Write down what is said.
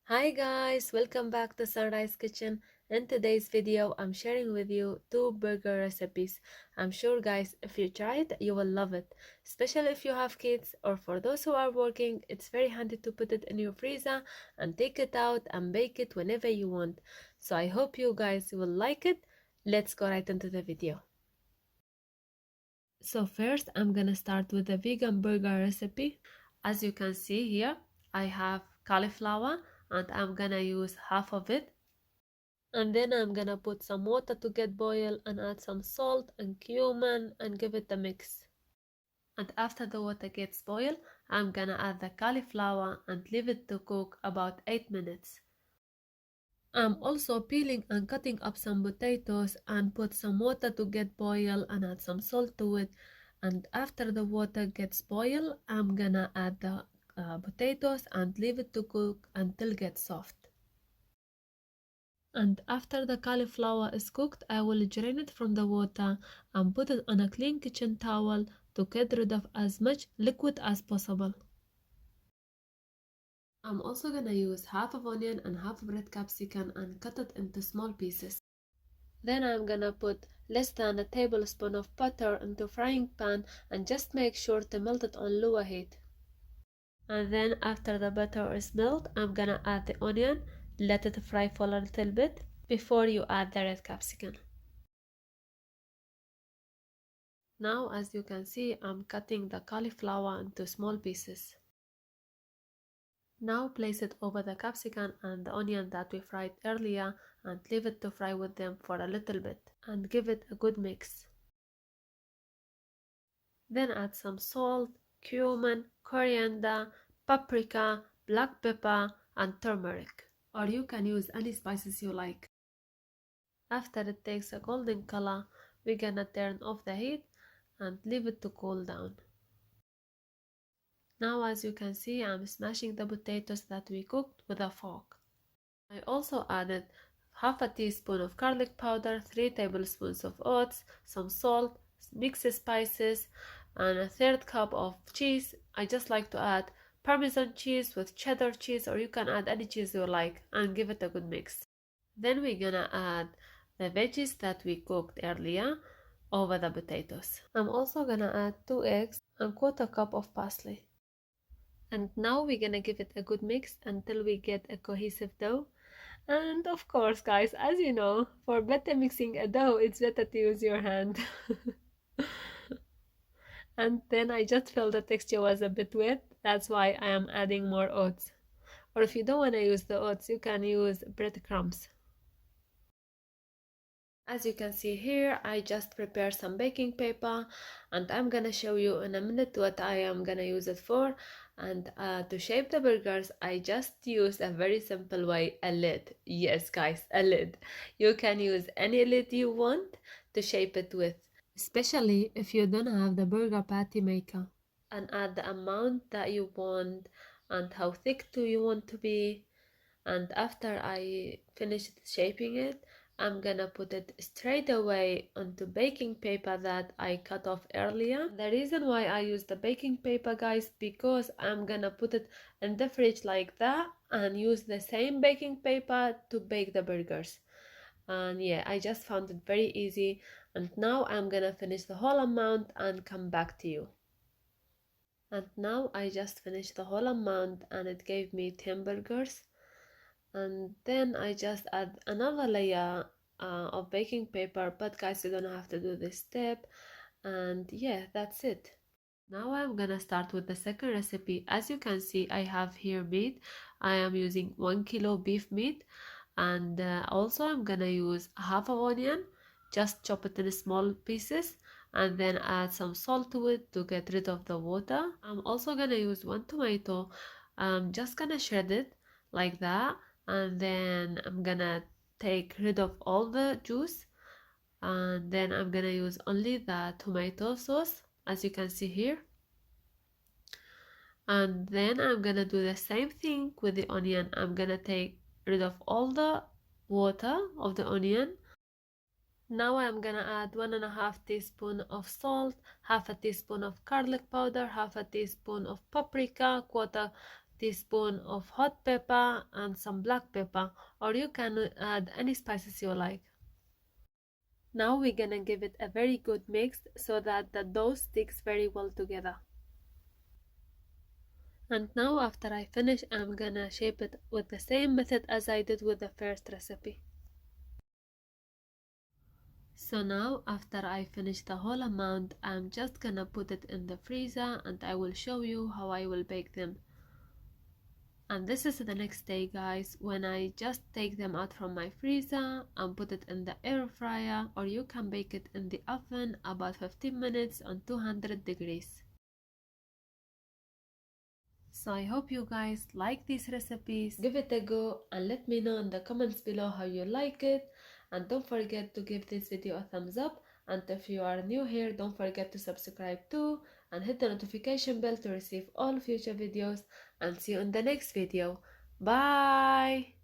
Hi guys, welcome back to Sunrise Kitchen. In today's video, I'm sharing with you two burger recipes. I'm sure guys, if you try it, you will love it. Especially if you have kids or for those who are working, it's very handy to put it in your freezer and take it out and bake it whenever you want. So I hope you guys will like it. Let's go right into the video. So first, I'm gonna start with the vegan burger recipe. As you can see here, I have cauliflower and I'm gonna use half of it. And then I'm gonna put some water to get boil and add some salt and cumin and give it a mix. And after the water gets boiled, I'm gonna add the cauliflower and leave it to cook about 8 minutes. I'm also peeling and cutting up some potatoes and put some water to get boil and add some salt to it. And after the water gets boil, I'm gonna add the potatoes and leave it to cook until it gets soft. And after the cauliflower is cooked, I will drain it from the water and put it on a clean kitchen towel to get rid of as much liquid as possible. I'm also gonna use half of onion and half of red capsicum and cut it into small pieces. Then I'm gonna put less than a tablespoon of butter into frying pan and just make sure to melt it on low heat. And then after the butter is melted, I'm gonna add the onion, let it fry for a little bit before you add the red capsicum. Now as you can see, I'm cutting the cauliflower into small pieces. Now place it over the capsicum and the onion that we fried earlier and leave it to fry with them for a little bit and give it a good mix. Then add some salt, cumin, coriander, paprika, black pepper and turmeric, or you can use any spices you like. After it takes a golden color, we're gonna turn off the heat and leave it to cool down. Now as you can see, I'm smashing the potatoes that we cooked with a fork. I also added half a teaspoon of garlic powder, 3 tablespoons of oats, some salt, mixed spices, and a third cup of cheese. I just like to add Parmesan cheese with cheddar cheese, or you can add any cheese you like and give it a good mix. Then we're gonna add the veggies that we cooked earlier over the potatoes. I'm also gonna add 2 eggs and quarter cup of parsley. And now we're gonna give it a good mix until we get a cohesive dough. And of course, guys, as you know, for better mixing a dough, it's better to use your hand. And then I just felt the texture was a bit wet. That's why I am adding more oats. Or if you don't want to use the oats, you can use breadcrumbs. As you can see here, I just prepared some baking paper and I'm gonna show you in a minute what I am gonna use it for. And to shape the burgers, I just used a very simple way, a lid. Yes guys, a lid. You can use any lid you want to shape it with, especially if you don't have the burger patty maker. And add the amount that you want and how thick do you want to be. And after I finished shaping it, I'm gonna put it straight away onto baking paper that I cut off earlier. The reason why I use the baking paper, guys, because I'm gonna put it in the fridge like that and use the same baking paper to bake the burgers. And yeah, I just found it very easy. And now I'm gonna finish the whole amount and come back to you. And now I just finished the whole amount and it gave me 10 burgers. And then I just add another layer of baking paper, but guys, you don't have to do this step. And yeah, that's it. Now I'm gonna start with the second recipe. As you can see, I have here meat. I am using 1 kilo beef meat, and also I'm gonna use half of onion, just chop it in small pieces, and then add some salt to it to get rid of the water. I'm also gonna use 1 tomato. I'm just gonna shred it like that, and then I'm gonna take rid of all the juice, and then I'm gonna use only the tomato sauce as you can see here. And then I'm gonna do the same thing with the onion. I'm gonna take rid of all the water of the onion. Now I'm gonna add 1.5 teaspoon of salt, half a teaspoon of garlic powder, half a teaspoon of paprika, quarter teaspoon of hot pepper and some black pepper, or you can add any spices you like. Now we're gonna give it a very good mix so that the dough sticks very well together. And now after I finish, I'm gonna shape it with the same method as I did with the first recipe. So now after I finish the whole amount, I'm just gonna put it in the freezer and I will show you how I will bake them. And this is the next day, guys, when I just take them out from my freezer and put it in the air fryer, or you can bake it in the oven about 15 minutes on 200 degrees. So I hope you guys like these recipes. Give it a go and let me know in the comments below how you like it. And don't forget to give this video a thumbs up. And if you are new here, don't forget to subscribe too and hit the notification bell to receive all future videos. And see you in the next video. Bye!